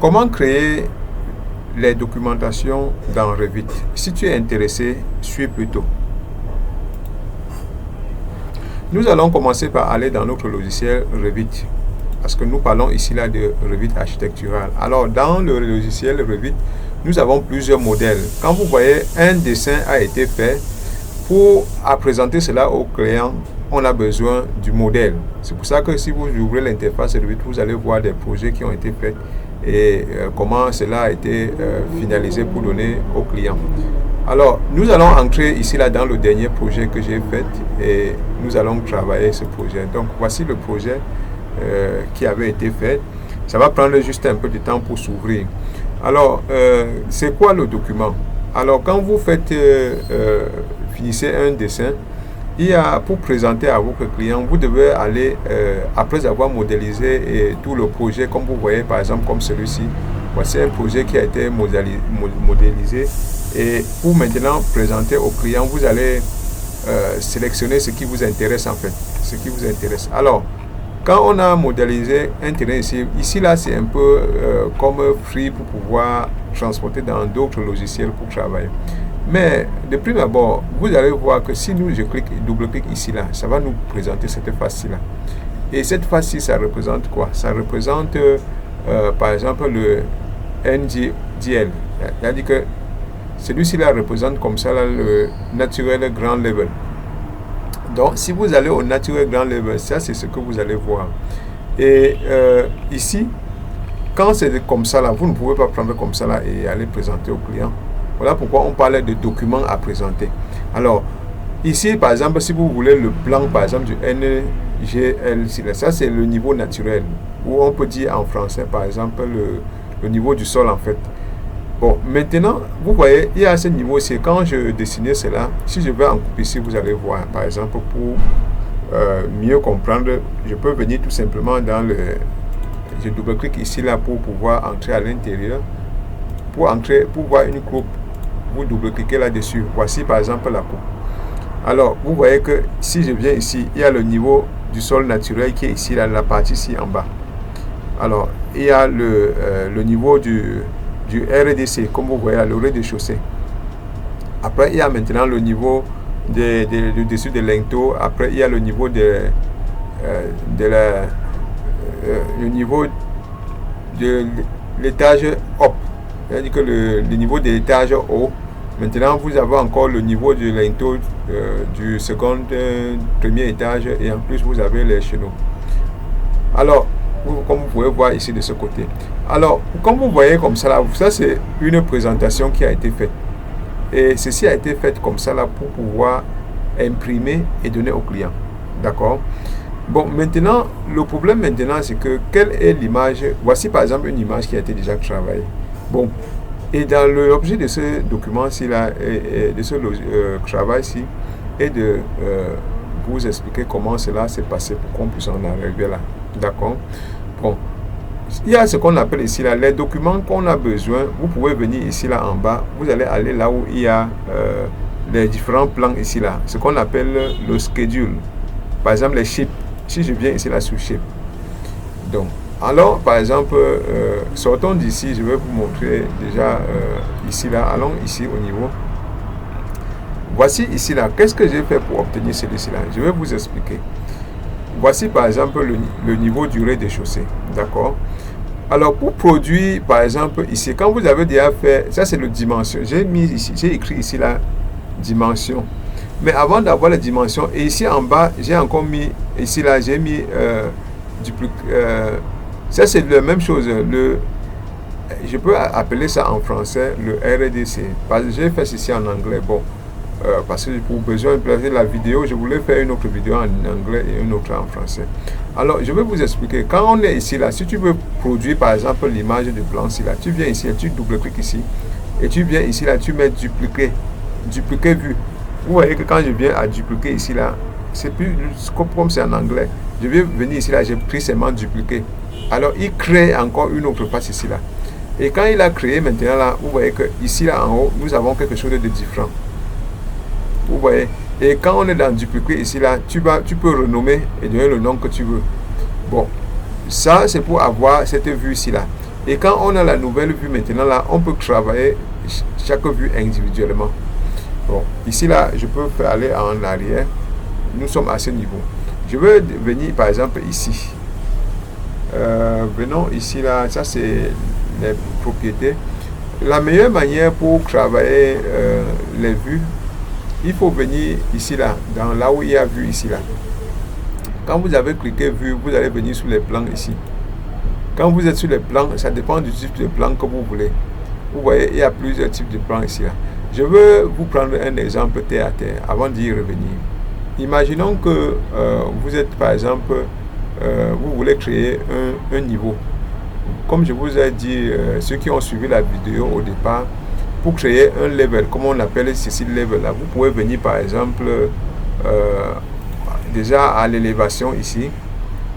Comment créer les documentations dans Revit? Si tu es intéressé, suis plutôt. Nous allons commencer par aller dans notre logiciel Revit, parce que nous parlons ici là de Revit architectural. Alors, dans le logiciel Revit, nous avons plusieurs modèles. Quand vous voyez, un dessin a été fait, pour présenter cela au client, on a besoin du modèle. C'est pour ça que si vous ouvrez l'interface Revit, vous allez voir des projets qui ont été faits et comment cela a été finalisé pour donner au client. Alors, nous allons entrer ici là dans le dernier projet que j'ai fait et nous allons travailler ce projet. Donc, voici le projet qui avait été fait. Ça va prendre juste un peu de temps pour s'ouvrir. Alors, c'est quoi le document? Alors, quand vous faites, finissez un dessin, il y a, pour présenter à votre client, vous devez aller, après avoir modélisé tout le projet, comme vous voyez par exemple comme celui-ci, voici un projet qui a été modélisé. Et pour maintenant présenter au client, vous allez sélectionner ce qui vous intéresse en fait. Ce qui vous intéresse. Alors, quand on a modélisé un terrain ici là c'est un peu comme Free pour pouvoir transporter dans d'autres logiciels pour travailler. Mais de prime abord, vous allez voir que si je double-clique ici là, ça va nous présenter cette face-ci là. Et cette face-ci, ça représente quoi? Ça représente par exemple le NGL. C'est-à-dire que celui-ci là représente comme ça là, le Natural Grand Level. Donc si vous allez au Natural Grand Level, ça c'est ce que vous allez voir. Et ici, quand c'est comme ça là, vous ne pouvez pas prendre comme ça là et aller présenter au client. Voilà pourquoi on parlait de documents à présenter. Alors ici par exemple, si vous voulez le plan par exemple du NGL, ça c'est le niveau naturel, ou on peut dire en français par exemple le niveau du sol en fait. Bon, maintenant, vous voyez, il y a ce niveau-ci. Quand je dessinais cela, si je vais en couper ici, vous allez voir, par exemple, pour mieux comprendre, je peux venir tout simplement dans le... Je double-clique ici, là, pour pouvoir entrer à l'intérieur. Pour entrer, pour voir une coupe, vous double-cliquez là-dessus. Voici, par exemple, la coupe. Alors, vous voyez que si je viens ici, il y a le niveau du sol naturel qui est ici, là, la partie ici en bas. Alors, il y a le niveau du RDC, comme vous voyez, le rez-de-chaussée. Après, il y a maintenant le niveau du dessus de linteau. Après, il y a le niveau le niveau de l'étage haut. C'est-à-dire que le niveau de l'étage haut. Maintenant, vous avez encore le niveau du linteau du second, premier étage. Et en plus, vous avez les chenaux. Alors, comme vous pouvez voir ici de ce côté. Alors, comme vous voyez comme ça là, ça c'est une présentation qui a été faite. Et ceci a été fait comme ça là pour pouvoir imprimer et donner au client. D'accord? Bon, maintenant, le problème maintenant c'est que quelle est l'image? Voici par exemple une image qui a été déjà travaillée. Bon, et dans l'objet de ce document-ci là, et de ce travail-ci, et de vous expliquer comment cela s'est passé pour qu'on puisse en arriver là. D'accord? Bon, il y a ce qu'on appelle ici là, les documents qu'on a besoin. Vous pouvez venir ici là en bas, vous allez aller là où il y a les différents plans ici là, ce qu'on appelle le schedule. Par exemple, les chips. Si je viens ici là sur chip. Donc, alors par exemple, sortons d'ici, je vais vous montrer déjà ici là, allons ici au niveau. Voici ici là, qu'est-ce que j'ai fait pour obtenir celui-ci là? Je vais vous expliquer. Voici par exemple le niveau du rez-de-chaussée. D'accord? Alors pour produire par exemple ici, quand vous avez déjà fait, ça c'est le dimension. J'ai mis ici, j'ai écrit ici la dimension. Mais avant d'avoir la dimension, et ici en bas, j'ai encore mis, ici là, j'ai mis ça c'est la même chose. Je peux appeler ça en français le RDC. Parce que j'ai fait ceci en anglais. Bon. Parce que pour besoin de placer la vidéo, je voulais faire une autre vidéo en anglais et une autre en français. Alors, je vais vous expliquer. Quand on est ici, là, si tu veux produire, par exemple, l'image du plan, ici, là, tu viens ici, tu double-cliques ici, et tu viens ici, là, tu mets dupliquer vue. Vous voyez que quand je viens à dupliquer ici, là, c'est plus comme c'est en anglais. Je vais venir ici, là, j'ai pris seulement dupliquer. Alors, il crée encore une autre face ici, là. Et quand il a créé, maintenant, là, vous voyez que ici, là, en haut, nous avons quelque chose de différent. Vous voyez, et quand on est dans dupliquer ici là, tu peux renommer et donner le nom que tu veux. Bon, ça c'est pour avoir cette vue ici là. Et quand on a la nouvelle vue maintenant, là, on peut travailler chaque vue individuellement. Bon, ici, là, je peux aller en arrière. Nous sommes à ce niveau. Je veux venir, par exemple, ici. Venons ici, là, ça c'est les propriétés. La meilleure manière pour travailler les vues, il faut venir ici, là, dans là où il y a vue ici, là. Quand vous avez cliqué vue, vous allez venir sur les plans ici. Quand vous êtes sur les plans, ça dépend du type de plan que vous voulez. Vous voyez, il y a plusieurs types de plans ici, là. Je veux vous prendre un exemple terre à terre avant d'y revenir. Imaginons que vous êtes, par exemple, vous voulez créer un niveau. Comme je vous ai dit, ceux qui ont suivi la vidéo au départ, pour créer un level, comme on appelle ceci level, là, vous pouvez venir, par exemple, déjà à l'élévation ici.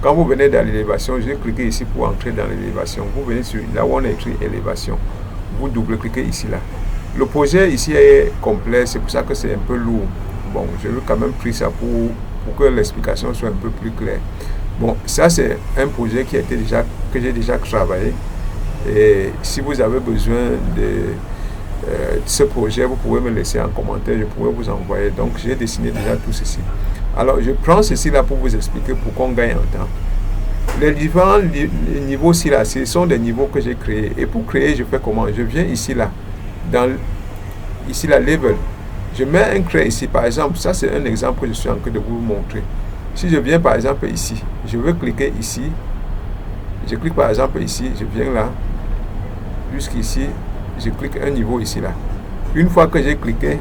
Quand vous venez dans l'élévation, je vais cliquer ici pour entrer dans l'élévation. Vous venez sur là où on a écrit élévation. Vous double-cliquez ici, là. Le projet ici est complet, c'est pour ça que c'est un peu lourd. Bon, je vais quand même pris ça pour que l'explication soit un peu plus claire. Bon, ça c'est un projet que j'ai déjà travaillé. Et si vous avez besoin de ce projet, vous pouvez me laisser en commentaire, je pourrais vous envoyer. Donc j'ai dessiné déjà tout ceci. Alors je prends ceci là pour vous expliquer pour qu'on gagne en temps. Les différents niveaux ici là, ce sont des niveaux que j'ai créés. Et pour créer, je fais comment? Je viens ici là, dans ici la level. Je mets un crayon ici, par exemple, ça c'est un exemple que je suis en train de vous montrer. Si je viens par exemple ici, je veux cliquer ici, je clique par exemple ici, je viens là, jusqu'ici, je clique un niveau ici là. Une fois que j'ai cliqué,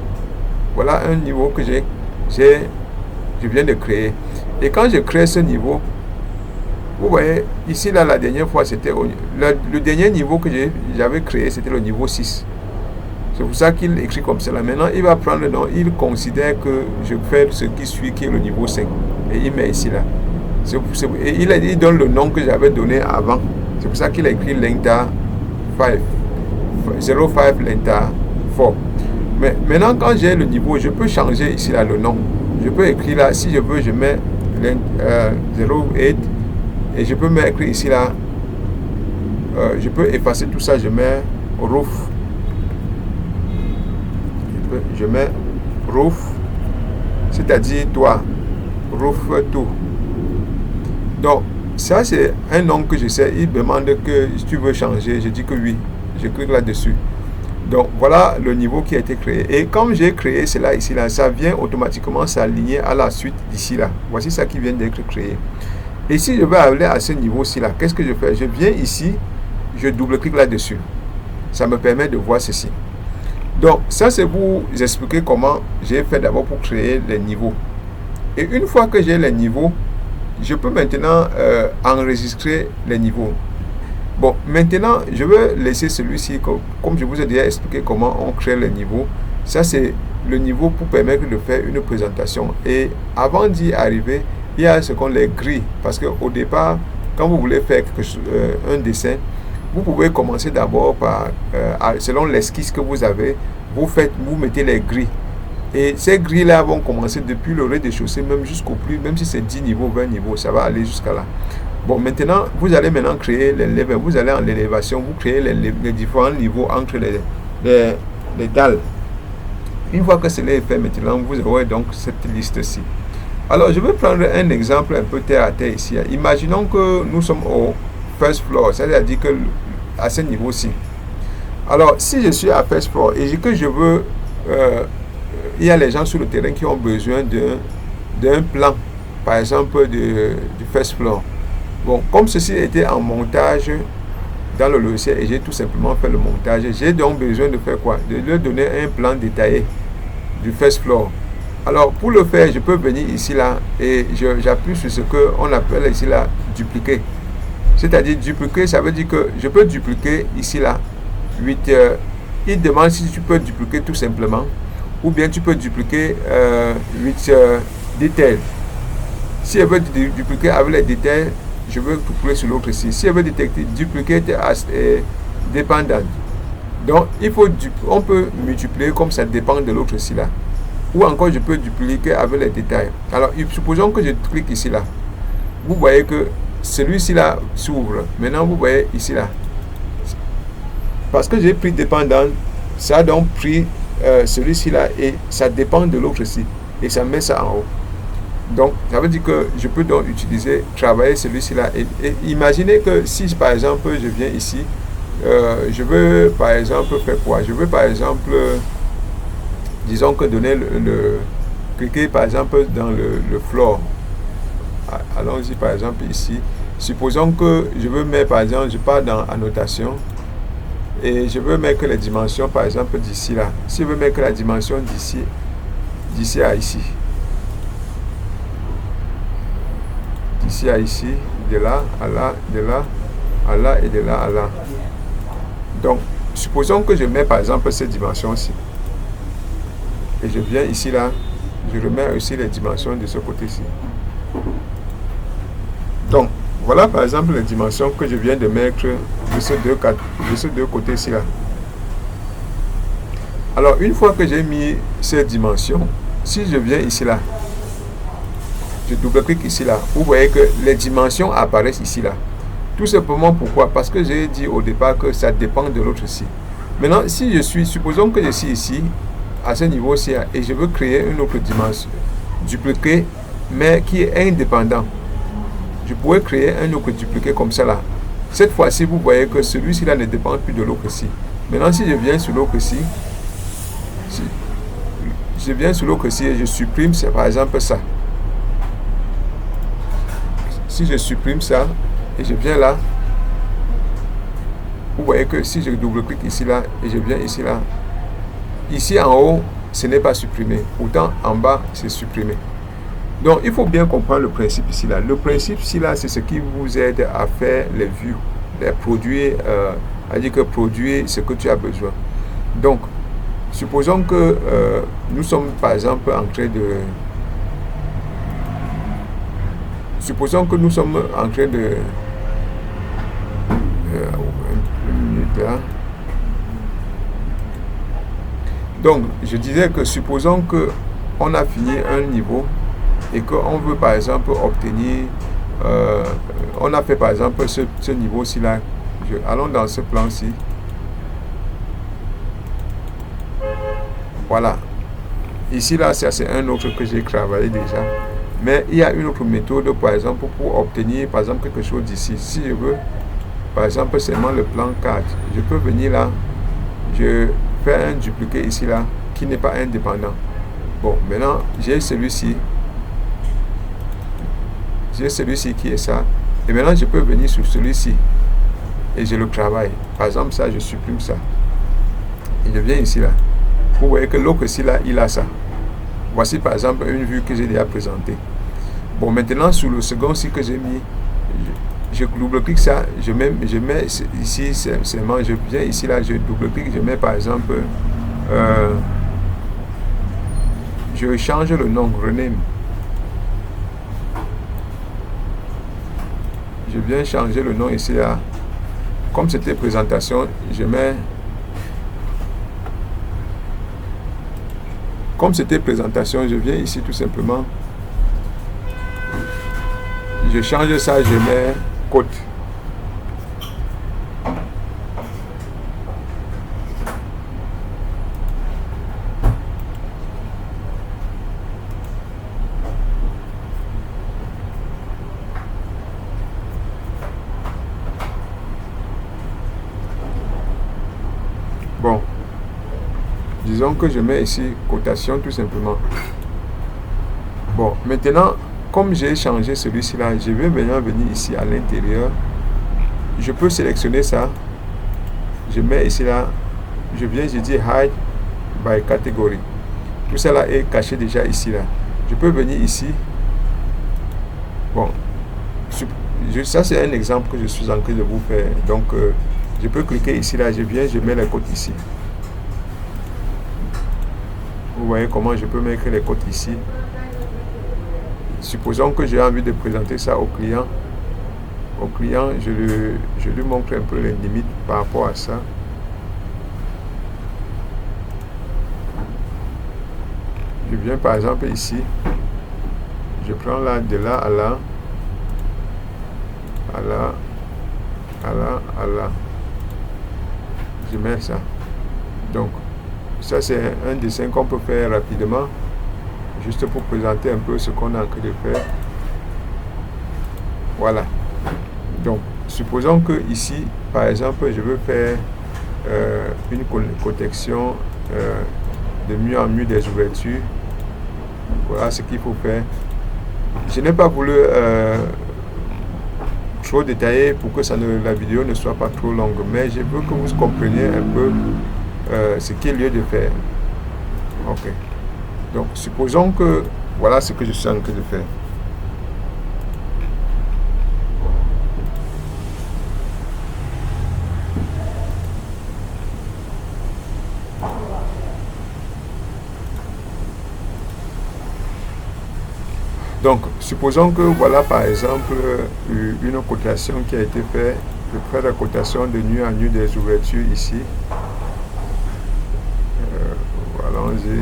voilà un niveau que je viens de créer. Et quand je crée ce niveau, vous voyez, ici là, la dernière fois, c'était le dernier niveau que j'avais créé, c'était le niveau 6. C'est pour ça qu'il écrit comme cela. Maintenant, il va prendre le nom, il considère que je fais ce qui suit, qui est le niveau 5. Et il met ici là. Et il donne le nom que j'avais donné avant. C'est pour ça qu'il a écrit Lenta 5. 05 Lenta 4. Mais maintenant, quand j'ai le niveau, je peux changer ici là le nom. Je peux écrire là, si je veux, je mets 08. Et je peux mettre ici là. Je peux effacer tout ça, je mets roof. Je mets roof, c'est-à-dire toi, roof tout. Donc ça c'est un nom que je sais. Il demande que si tu veux changer, je dis que oui, je clique là-dessus. Donc voilà le niveau qui a été créé. Et comme j'ai créé cela ici là, ça vient automatiquement s'aligner à la suite d'ici là. Voici ça qui vient d'être créé. Et si je veux aller à ce niveau-ci là, qu'est-ce que je fais? Je viens ici, je double-clique là-dessus. Ça me permet de voir ceci. Donc ça c'est pour vous expliquer comment j'ai fait d'abord pour créer les niveaux. Et une fois que j'ai les niveaux, je peux maintenant enregistrer les niveaux. Bon, maintenant je veux laisser celui-ci, comme je vous ai déjà expliqué comment on crée les niveaux. Ça c'est le niveau pour permettre de faire une présentation. Et avant d'y arriver, il y a ce qu'on les grilles. Parce qu'au départ, quand vous voulez faire un dessin, vous pouvez commencer d'abord par, selon l'esquisse que vous avez, vous mettez les grilles. Et ces grilles-là vont commencer depuis le rez-de-chaussée, même jusqu'au plus, même si c'est 10 niveaux, 20 niveaux, ça va aller jusqu'à là. Bon, maintenant, vous allez maintenant créer les levels, vous allez en élévation, vous créez les différents niveaux entre les dalles. Une fois que cela est fait, maintenant, vous aurez donc cette liste-ci. Alors, je vais prendre un exemple un peu terre à terre ici. Imaginons que nous sommes au first floor, c'est-à-dire que à ce niveau-ci. Alors, si je suis à first floor et que je veux, il y a les gens sur le terrain qui ont besoin d'un plan, par exemple du first floor. Bon, comme ceci était en montage dans le logiciel et j'ai tout simplement fait le montage, j'ai donc besoin de faire quoi? De leur donner un plan détaillé du first floor. Alors, pour le faire, je peux venir ici là et j'appuie sur ce qu'on appelle ici là dupliquer. C'est-à-dire dupliquer, ça veut dire que je peux dupliquer ici là 8. Il demande si tu peux dupliquer tout simplement ou bien tu peux dupliquer 8 détails. Si elle veut dupliquer avec les détails, je veux couper sur l'autre ici. Si elle veut dupliquer as dépendant, donc on peut multiplier comme ça dépend de l'autre ici là. Ou encore je peux dupliquer avec les détails. Alors supposons que je clique ici là. Vous voyez que celui-ci là s'ouvre. Maintenant vous voyez ici là. parce que j'ai pris dépendant, ça a donc pris celui-ci là et ça dépend de l'autre-ci et ça met ça en haut. Donc ça veut dire que je peux donc travailler celui-ci là et imaginez que si par exemple je viens ici, je veux par exemple faire quoi? Je veux par exemple, disons que donner cliquer par exemple dans le floor. Allons-y par exemple ici. Supposons que je veux mettre par exemple, je pars dans annotation et je veux mettre les dimensions par exemple d'ici là. Si je veux mettre la dimension d'ici à ici. D'ici à ici, de là à là, de là à là et de là à là. Donc, supposons que je mets par exemple cette dimension-ci. Et je viens ici là, je remets aussi les dimensions de ce côté-ci. Donc, voilà par exemple les dimensions que je viens de mettre de ces deux côtés-ci là. Alors, une fois que j'ai mis ces dimensions, si je viens ici là, je double-clique ici là, vous voyez que les dimensions apparaissent ici là. Tout simplement pourquoi? Parce que j'ai dit au départ que ça dépend de l'autre ici. Maintenant, si supposons que je suis ici, à ce niveau-ci, et je veux créer une autre dimension, dupliquer, mais qui est indépendant. Je pourrais créer un autre dupliqué comme ça là. Cette fois-ci, vous voyez que celui-ci là ne dépend plus de l'autre ici. Maintenant, si je viens sur l'autre ici, je viens sur l'autre ici et je supprime, c'est par exemple ça. Si je supprime ça et je viens là, vous voyez que si je double-clique ici là et je viens ici là, ici en haut, ce n'est pas supprimé. Pourtant, en bas, c'est supprimé. Donc, il faut bien comprendre le principe ici là. Le principe ici là, c'est ce qui vous aide à faire les vues, les produire, à dire que produire ce que tu as besoin. Donc, supposons que nous sommes par exemple en train de... Supposons que nous sommes en train de... une minute là. Donc, je disais que supposons qu'on a fini un niveau et qu'on veut par exemple obtenir... on a fait par exemple ce niveau-ci là. Allons dans ce plan-ci. Voilà. Ici là, ça c'est un autre que j'ai travaillé déjà. Mais il y a une autre méthode, par exemple, pour obtenir, par exemple, quelque chose d'ici. Si je veux, par exemple, seulement le plan 4, je peux venir là, je fais un dupliqué ici, là, qui n'est pas indépendant. Bon, maintenant, j'ai celui-ci. J'ai celui-ci qui est ça. Et maintenant, je peux venir sur celui-ci. Et je le travaille. Par exemple, ça, je supprime ça. Et je viens ici, là. Vous voyez que l'autre ici, là, il a ça. Voici, par exemple, une vue que j'ai déjà présentée. Bon, maintenant, sur le second ci que j'ai mis, je double-clique ça, je mets ici, seulement, je viens ici, là, je double-clique, je mets, par exemple, je change le nom, rename. Je viens changer le nom ici, là. Comme c'était présentation, je mets... Comme c'était présentation, je viens ici tout simplement. Je change ça, je mets côte. Bon. Disons que je mets ici cotation tout simplement. Bon, maintenant, comme j'ai changé celui-ci là, je vais maintenant venir ici à l'intérieur. Je peux sélectionner ça. Je mets ici là. Je viens, je dis hide by category. Tout ça là est caché déjà ici là. Je peux venir ici. Bon, ça c'est un exemple que je suis en train de vous faire. Donc, je peux cliquer ici là. Je viens, je mets les codes ici. Vous voyez comment je peux mettre les codes ici. Supposons que j'ai envie de présenter ça au client. Au client, je lui montre un peu les limites par rapport à ça. Je viens par exemple ici. Je prends là de là à là. À là. À là. À là. je mets ça. Donc, ça c'est un dessin qu'on peut faire rapidement, juste pour présenter un peu ce qu'on a en train de faire. Voilà. Donc, supposons que ici, par exemple, je veux faire une protection de mur en mur des ouvertures. Voilà ce qu'il faut faire. Je n'ai pas voulu trop détailler pour que la vidéo ne soit pas trop longue, mais je veux que vous compreniez un peu ce qu'il y a lieu de faire. Ok. Donc, supposons que voilà ce que je suis en train de faire. Donc, supposons que voilà par exemple une cotation qui a été faite, je fais la cotation de nu à nu des ouvertures ici. Allons-y.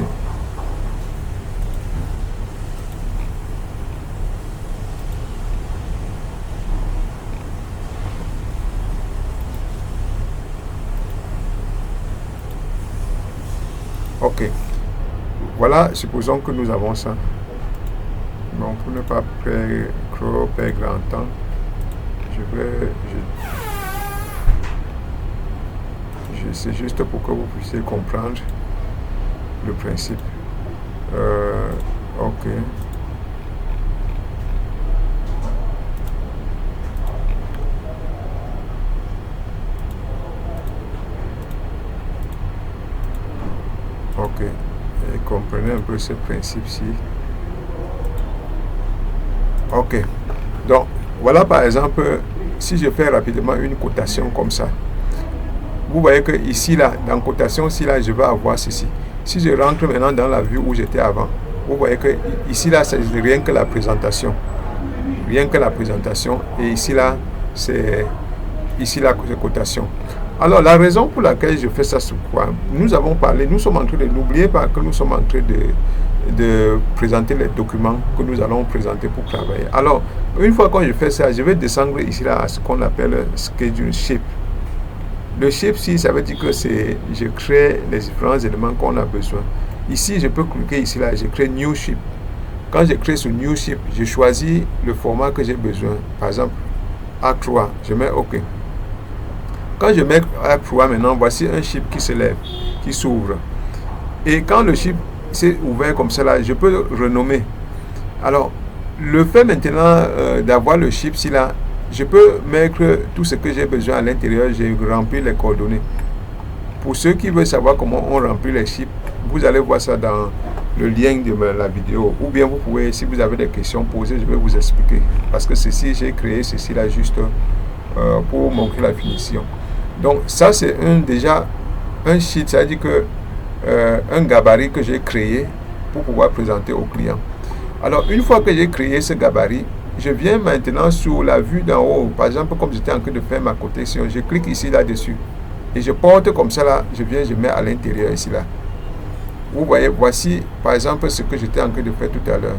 Ok. Voilà, supposons que nous avons ça. Donc, pour ne pas perdre grand temps, c'est juste pour que vous puissiez comprendre le principe. Ok. Ok. Et comprenez un peu ce principe-ci. Ok. Donc, voilà par exemple, si je fais rapidement une cotation comme ça, vous voyez que ici, là, dans cotation, ici, là, je vais avoir ceci. Si je rentre maintenant dans la vue où j'étais avant, vous voyez que ici, là, c'est rien que la présentation. Rien que la présentation. Et ici, là, c'est cotation. Alors, la raison pour laquelle je fais ça, c'est quoi? Nous avons parlé, nous sommes en train de, n'oubliez pas que nous sommes en train de présenter les documents que nous allons présenter pour travailler. Alors, une fois que je fais ça, je vais descendre ici, là, à ce qu'on appelle Schedule Shape. Le shape, si ça veut dire que je crée les différents éléments qu'on a besoin. Ici, je peux cliquer ici, là, je crée New Shape. Quand je crée ce New Shape, je choisis le format que j'ai besoin. Par exemple, A3, je mets OK. Quand je mets A3 maintenant, voici un shape qui se lève, qui s'ouvre. Et quand le shape s'est ouvert comme ça, là, je peux renommer. Alors, le fait maintenant d'avoir le shape ici, là, je peux mettre tout ce que j'ai besoin à l'intérieur, j'ai rempli les coordonnées. Pour ceux qui veulent savoir comment on remplit les chiffres, vous allez voir ça dans le lien de la vidéo. Ou bien vous pouvez, si vous avez des questions posées, je vais vous expliquer. Parce que ceci, j'ai créé ceci là juste pour montrer la finition. Donc ça c'est déjà un sheet, c'est-à-dire que un gabarit que j'ai créé pour pouvoir présenter au client. Alors une fois que j'ai créé ce gabarit, je viens maintenant sur la vue d'en haut. Par exemple, comme j'étais en train de faire ma cotation, je clique ici là-dessus et je porte comme ça là, je mets à l'intérieur ici là. Vous voyez, voici par exemple ce que j'étais en train de faire tout à l'heure.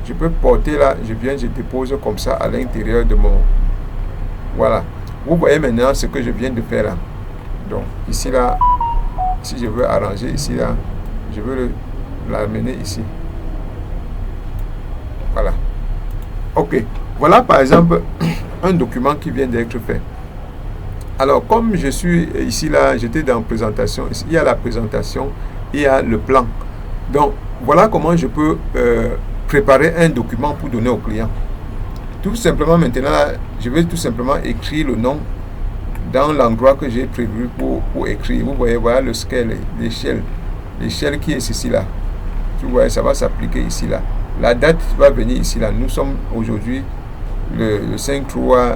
Je peux porter là, je dépose comme ça à l'intérieur de mon... Voilà. Vous voyez maintenant ce que je viens de faire là. Donc ici là, si je veux arranger ici là, je veux l'amener ici. Voilà. Ok, voilà par exemple un document qui vient d'être fait. Alors comme je suis ici là, j'étais dans présentation, il y a la présentation, il y a le plan. Donc voilà comment je peux préparer un document pour donner au client. Tout simplement maintenant, je vais tout simplement écrire le nom dans l'endroit que j'ai prévu pour écrire. Vous voyez, voilà le scale, l'échelle qui est ici là. Vous voyez, ça va s'appliquer ici là. La date va venir ici là. Nous sommes aujourd'hui le 5/3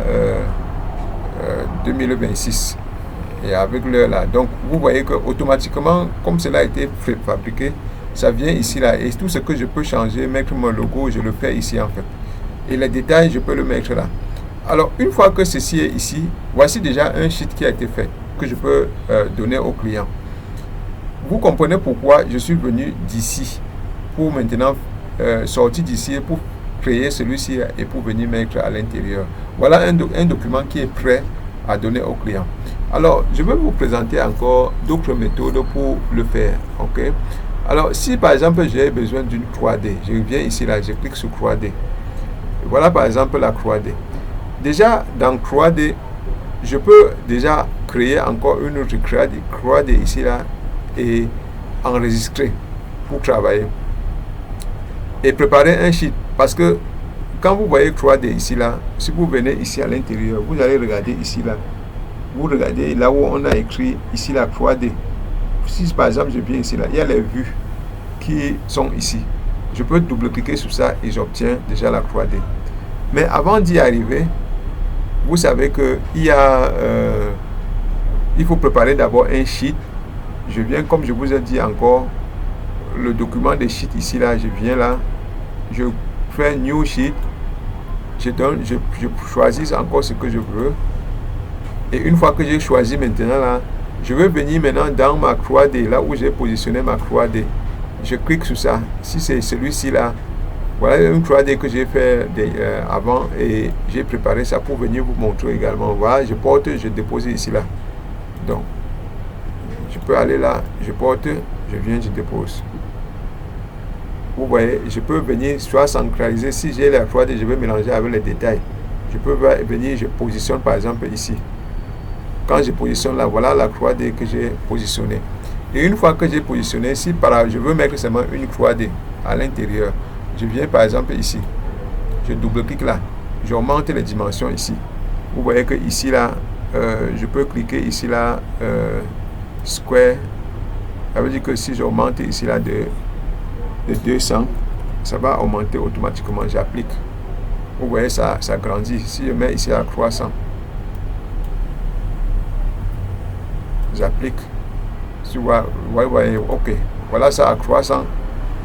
2026 et avec l'heure là. Donc vous voyez que automatiquement, comme cela a été fabriqué, ça vient ici là. Et tout ce que je peux changer, mettre mon logo, je le fais ici en fait. Et les détails, je peux le mettre là. Alors une fois que ceci est ici, voici déjà un sheet qui a été fait que je peux donner au client. Vous comprenez pourquoi je suis venu d'ici pour maintenant sortir d'ici pour créer celui-ci et pour venir mettre à l'intérieur. Voilà un document qui est prêt à donner au client. Alors, je vais vous présenter encore d'autres méthodes pour le faire. Ok. Alors, si par exemple j'ai besoin d'une croix D, je viens ici là, je clique sur croix D. Voilà par exemple la croix D. Déjà dans croix D, je peux déjà créer encore une autre croix D ici là et enregistrer pour travailler et préparer un sheet, parce que quand vous voyez croix D ici là, si vous venez ici à l'intérieur, vous allez regarder ici là, vous regardez là où on a écrit ici la croix D. Si par exemple je viens ici là, il y a les vues qui sont ici. Je peux double-cliquer sur ça et j'obtiens déjà la croix D. Mais avant d'y arriver, vous savez que il faut préparer d'abord un sheet. Je viens, comme je vous ai dit encore, le document des sheets ici là, je viens là, je fais new sheet, je choisis encore ce que je veux. Et une fois que j'ai choisi maintenant là, je vais venir maintenant dans ma croix D, là où j'ai positionné ma croix D. Je clique sur ça. Si c'est celui-ci là, voilà une croix D que j'ai fait avant et j'ai préparé ça pour venir vous montrer également. Voilà, je porte, je dépose ici là. Donc, je peux aller là, je porte, je viens, je dépose. Vous voyez, je peux venir soit centraliser. Si j'ai la croix D, je vais mélanger avec les détails. Je peux venir, je positionne par exemple ici. Quand je positionne là, voilà la croix D que j'ai positionnée. Et une fois que j'ai positionné, si je veux mettre seulement une croix D à l'intérieur, je viens par exemple ici, je double-clique là, j'augmente les dimensions ici. Vous voyez que ici là, je peux cliquer ici là, square. Ça veut dire que si j'augmente ici là de 200, ça va augmenter automatiquement. J'applique. Vous voyez, ça grandit. Si je mets ici à 300, j'applique. Vous voyez, ok. Voilà ça à 300.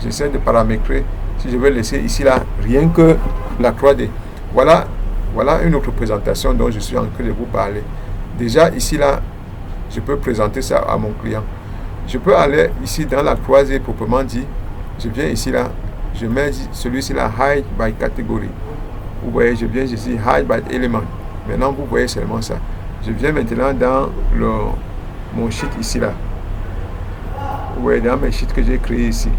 J'essaie de paramétrer. Si je vais laisser ici là, rien que la croix D. Voilà une autre présentation dont je suis en train de vous parler. Déjà ici là, je peux présenter ça à mon client. Je peux aller ici dans la croix D proprement dit. Je viens ici là, je mets celui-ci là, hide by category. Vous voyez, je viens ici, hide by element. Maintenant, vous voyez seulement ça. Je viens maintenant dans mon sheet ici là. Vous voyez, dans mes sheets que j'ai créés ici.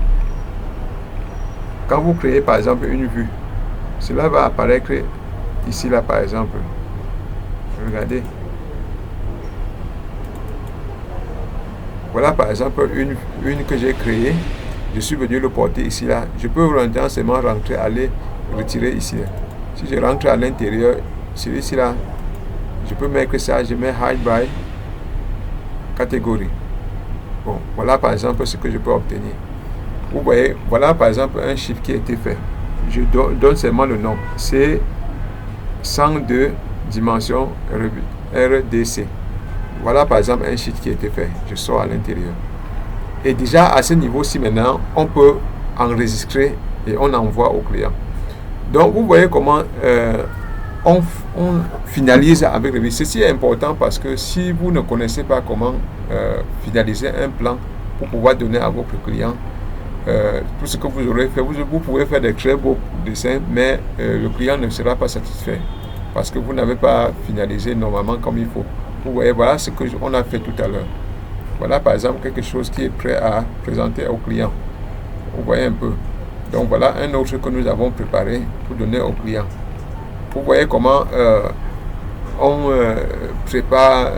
Quand vous créez par exemple une vue, cela va apparaître ici là par exemple. Regardez. Voilà par exemple une que j'ai créée. Je suis venu le porter ici là. Je peux seulement rentrer, aller retirer ici là. Si je rentre à l'intérieur, celui-ci là, je peux mettre ça, je mets hide by catégorie. Bon, voilà par exemple ce que je peux obtenir. Vous voyez, voilà par exemple un chiffre qui a été fait. Je donne seulement le nom. C'est 102 dimensions RDC. Voilà par exemple un chiffre qui a été fait. Je sors à l'intérieur. Et déjà à ce niveau-ci maintenant, on peut enregistrer et on envoie au client. Donc vous voyez comment on finalise avec Revit. Ceci est important parce que si vous ne connaissez pas comment finaliser un plan pour pouvoir donner à votre client tout ce que vous aurez fait, vous pouvez faire des très beaux dessins, mais le client ne sera pas satisfait parce que vous n'avez pas finalisé normalement comme il faut. Vous voyez, voilà ce qu'on a fait tout à l'heure. Voilà par exemple quelque chose qui est prêt à présenter au client. Vous voyez un peu. Donc voilà un autre que nous avons préparé pour donner au client. Vous voyez comment on prépare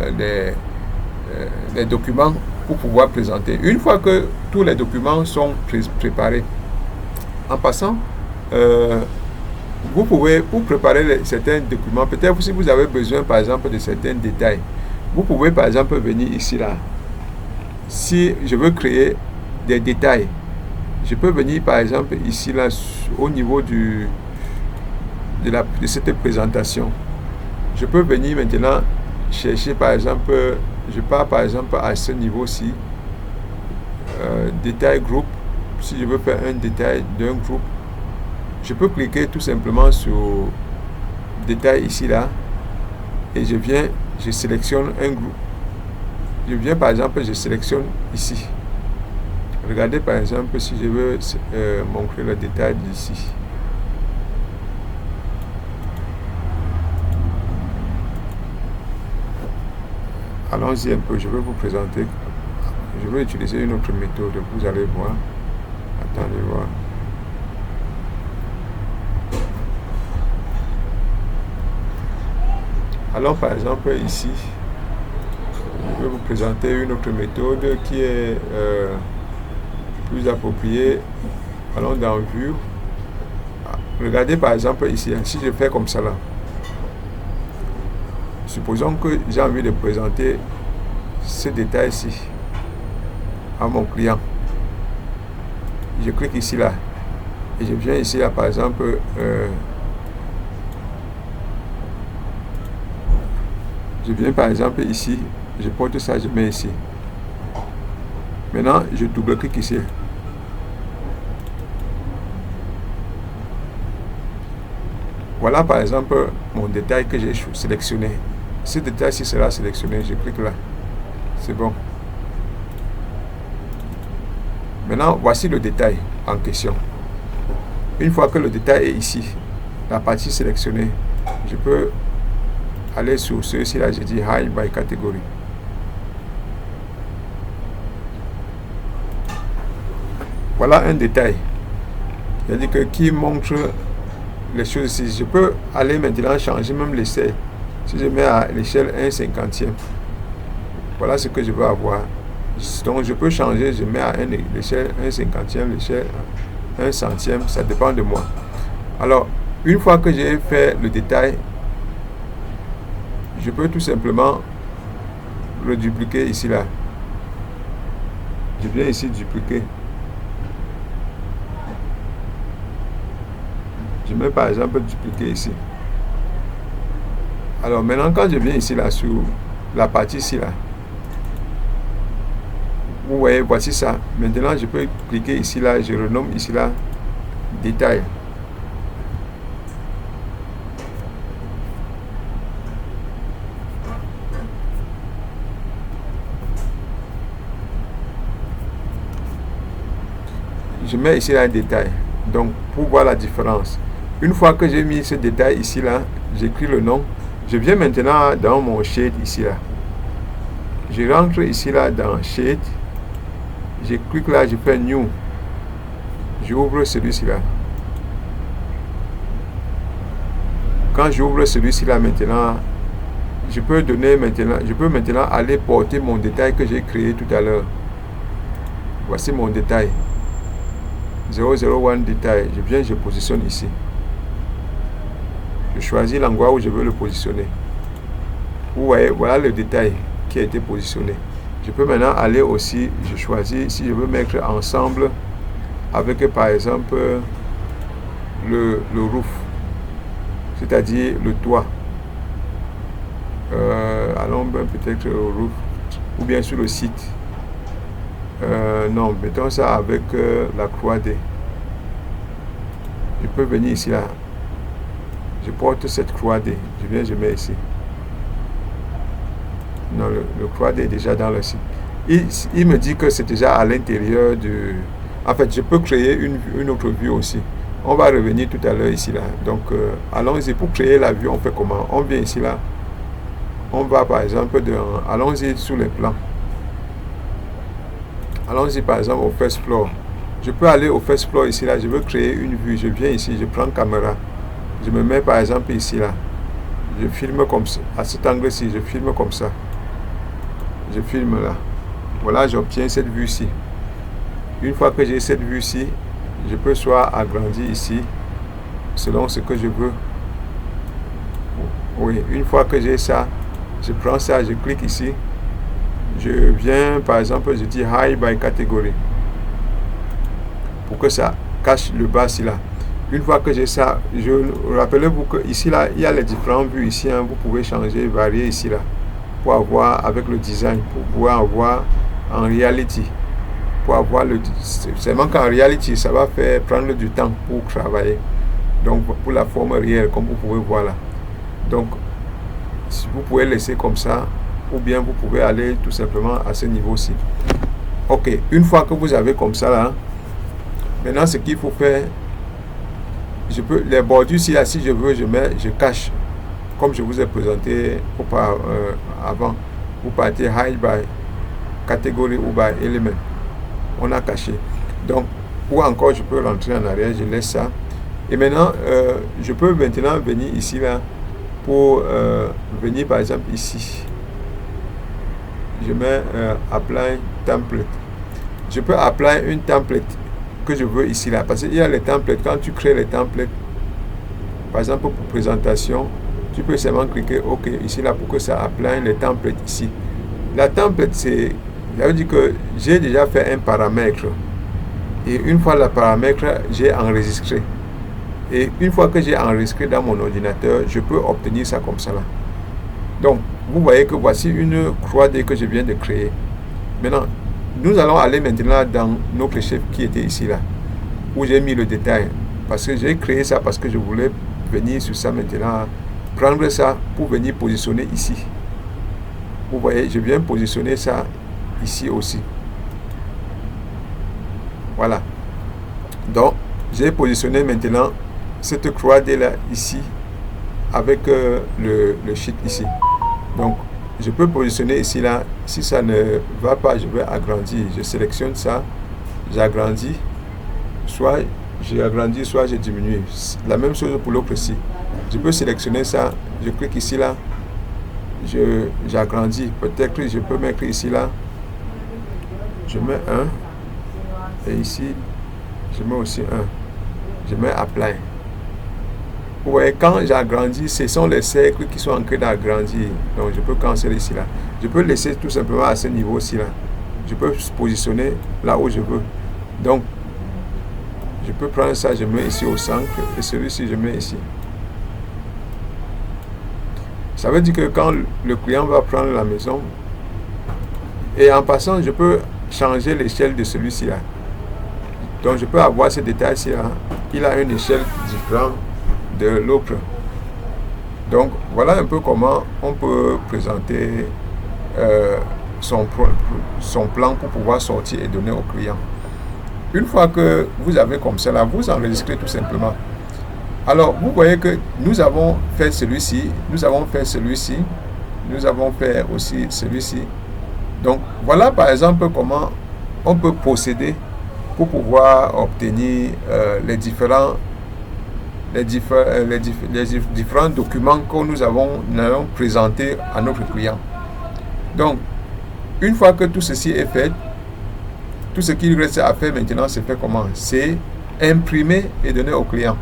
les documents pour pouvoir présenter. Une fois que tous les documents sont préparés, en passant, vous pouvez, pour préparer certains documents, peut-être si vous avez besoin par exemple de certains détails, vous pouvez par exemple venir ici là. Si je veux créer des détails, je peux venir par exemple ici là au niveau de cette présentation. Je peux venir maintenant chercher par exemple, je pars par exemple à ce niveau-ci, détail groupe. Si je veux faire un détail d'un groupe, je peux cliquer tout simplement sur détail ici là et je sélectionne un groupe. Je viens par exemple, je sélectionne ici. Regardez par exemple si je veux montrer le détail d'ici. allons-y un peu, je vais vous présenter. Je vais utiliser une autre méthode, vous allez voir. Attendez voir. Alors par exemple ici, je vais vous présenter une autre méthode qui est plus appropriée. Allons dans Vue. Regardez par exemple ici, si je fais comme ça là. Supposons que j'ai envie de présenter ce détail-ci à mon client. Je clique ici là et je viens ici là par exemple je viens par exemple ici, je porte ça, je mets ici. Maintenant je double-clique ici. Voilà par exemple mon détail que j'ai sélectionné. Ce détail-ci sera sélectionné, je clique là. C'est bon. Maintenant, voici le détail en question. Une fois que le détail est ici, la partie sélectionnée, je peux aller sur ceci là, je dis Hide by Category. Voilà un détail. C'est-à-dire que qui montre les choses ici. Je peux aller maintenant changer même l'échelle. Si je mets à l'échelle 1/50, voilà ce que je veux avoir. Donc je peux changer, je mets à l'échelle 1/50, l'échelle 1/100, ça dépend de moi. Alors, une fois que j'ai fait le détail, je peux tout simplement le dupliquer ici là. Je viens ici dupliquer. Je mets par exemple dupliquer ici. Alors maintenant quand je viens ici là sur la partie ici là, vous voyez, voici ça. Maintenant je peux cliquer ici là, je renomme ici là détail. Je mets ici là un détail. Donc pour voir la différence. Une fois que j'ai mis ce détail ici là, j'écris le nom. Je viens maintenant dans mon shade ici là. Je rentre ici là dans shade. Je clique là, je fais new. J'ouvre celui-ci là. Quand j'ouvre celui-ci là maintenant, je peux maintenant aller porter mon détail que j'ai créé tout à l'heure. Voici mon détail. 001 détail. Je viens, je positionne ici. Je choisis l'endroit où je veux le positionner. Vous voyez, voilà le détail qui a été positionné. Je peux maintenant aller aussi, je choisis si je veux mettre ensemble avec par exemple le roof, c'est-à-dire le toit. Allons peut-être au roof ou bien sur le site. Non, mettons ça avec la croix D. Je peux venir ici là. Je porte cette croix D. Je viens, je mets ici. Non, le croix D est déjà dans le site. Il me dit que c'est déjà à l'intérieur du... En fait, je peux créer une autre vue aussi. On va revenir tout à l'heure ici là. Donc, allons-y. Pour créer la vue, on fait comment? On vient ici là. On va par exemple allons-y sur les plans. Allons-y par exemple au first floor. Je peux aller au first floor ici là. Je veux créer une vue. Je viens ici, je prends caméra. Je me mets par exemple ici là. Je filme comme ça. À cet angle-ci, je filme comme ça. Je filme là. Voilà, j'obtiens cette vue-ci. Une fois que j'ai cette vue-ci, je peux soit agrandir ici, selon ce que je veux. Oui, une fois que j'ai ça, je prends ça, je clique ici. Je viens, par exemple, je dis Hide by Category. Pour que ça cache le bas ici là. Une fois que j'ai ça, rappelez-vous que ici là, il y a les différentes vues ici. Hein, vous pouvez changer, varier ici là. Pour avoir avec le design, pour pouvoir avoir en reality. Pour avoir le... Seulement qu'en reality, ça va faire prendre du temps pour travailler. Donc pour la forme réelle, comme vous pouvez voir là. Donc, si vous pouvez laisser comme ça, ou bien vous pouvez aller tout simplement à ce niveau-ci. Ok, une fois que vous avez comme ça là, maintenant ce qu'il faut faire, je peux les bordures ici là, si je veux, je cache, comme je vous ai présenté avant. vous partez hide by catégorie ou by element. On a caché. Donc, ou encore, je peux rentrer en arrière, je laisse ça. Et maintenant, je peux maintenant venir ici, là, pour venir par exemple ici. Je mets apply template. Je peux apply une template que je veux ici, là. Parce qu'il y a les templates. Quand tu crées les templates, par exemple pour présentation, tu peux seulement cliquer OK ici, là, pour que ça apply les templates ici. La template, c'est, ça veut dire que j'ai déjà fait un paramètre. Et une fois le paramètre, j'ai enregistré. Et une fois que j'ai enregistré dans mon ordinateur, je peux obtenir ça comme ça là. Donc, vous voyez que voici une 3D que je viens de créer. Maintenant, nous allons aller maintenant dans notre chef qui était ici là, où j'ai mis le détail. Parce que j'ai créé ça parce que je voulais venir sur ça maintenant, prendre ça pour venir positionner ici. Vous voyez, je viens positionner ça ici aussi. Voilà. Donc, j'ai positionné maintenant cette 3D là ici avec le sheet ici. Donc, je peux positionner ici là. Si ça ne va pas, je vais agrandir. Je sélectionne ça, j'agrandis. Soit j'agrandis, soit je diminue. La même chose pour l'autre ici. Je peux sélectionner ça. Je clique ici là. J'agrandis. Peut-être que je peux mettre ici là. Je mets 1. Et ici, je mets aussi 1. Je mets apply. Vous voyez, quand j'agrandis, ce sont les cercles qui sont en train d'agrandir. Donc, je peux canceller ici, là. Je peux laisser tout simplement à ce niveau-ci, là. Je peux se positionner là où je veux. Donc, je peux prendre ça, je mets ici au centre. Et celui-ci, je mets ici. Ça veut dire que quand le client va prendre la maison, et en passant, je peux changer l'échelle de celui-ci, là. Donc, je peux avoir ce détail-ci, là. Il a une échelle différente de l'autre. Donc voilà un peu comment on peut présenter son plan pour pouvoir sortir et donner au client. Une fois que vous avez comme ça là, vous enregistrez tout simplement. Alors vous voyez que nous avons fait celui-ci, nous avons fait celui-ci, nous avons fait aussi celui-ci. Donc voilà par exemple comment on peut procéder pour pouvoir obtenir les différents documents que nous allons présenter à notre client. Donc, une fois que tout ceci est fait, tout ce qu'il reste à faire maintenant, c'est fait comment? C'est imprimer et donner au client.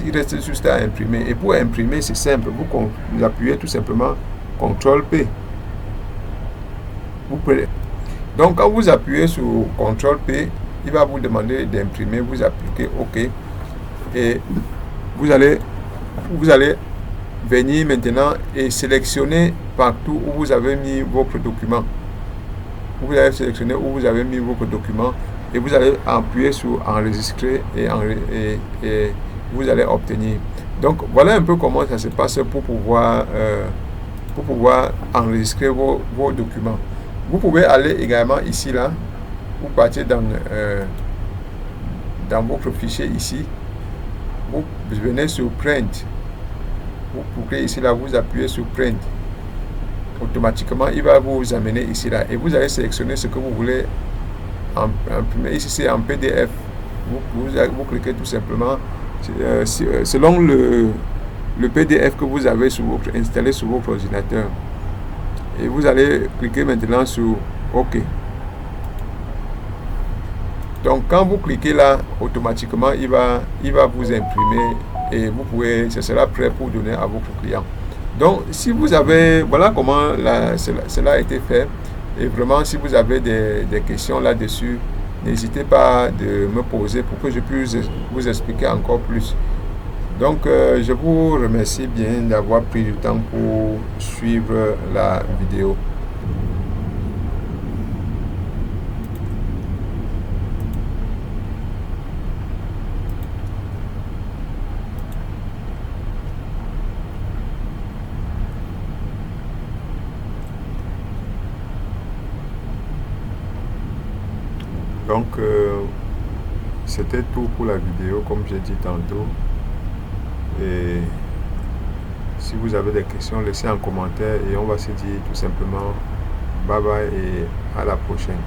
Il reste juste à imprimer. Et pour imprimer, c'est simple. Vous appuyez tout simplement CTRL-P. Donc, quand vous appuyez sur CTRL-P, il va vous demander d'imprimer. Vous appliquez OK. Et vous allez venir maintenant et sélectionner partout où vous avez mis votre document. Vous allez sélectionner où vous avez mis votre document et vous allez appuyer sur enregistrer et vous allez obtenir. Donc voilà un peu comment ça se passe pour pouvoir enregistrer vos documents. Vous pouvez aller également ici là, vous partez dans votre fichier ici. Vous venez sur Print. Vous cliquez ici là, vous appuyez sur Print. Automatiquement, il va vous amener ici là. Et vous allez sélectionner ce que vous voulez imprimer. Ici, c'est en PDF. Vous cliquez tout simplement selon le PDF que vous avez installé sur votre ordinateur. Et vous allez cliquer maintenant sur OK. Donc quand vous cliquez là, automatiquement il va vous imprimer et ce sera prêt pour donner à votre client. Donc si vous avez, voilà comment cela a été fait. Et vraiment si vous avez des questions là-dessus, n'hésitez pas de me poser pour que je puisse vous expliquer encore plus. Donc je vous remercie bien d'avoir pris du temps pour suivre la vidéo. Donc, c'était tout pour la vidéo, comme j'ai dit tantôt. Et Si vous avez des questions, laissez en commentaire et on va se dire tout simplement bye bye et à la prochaine.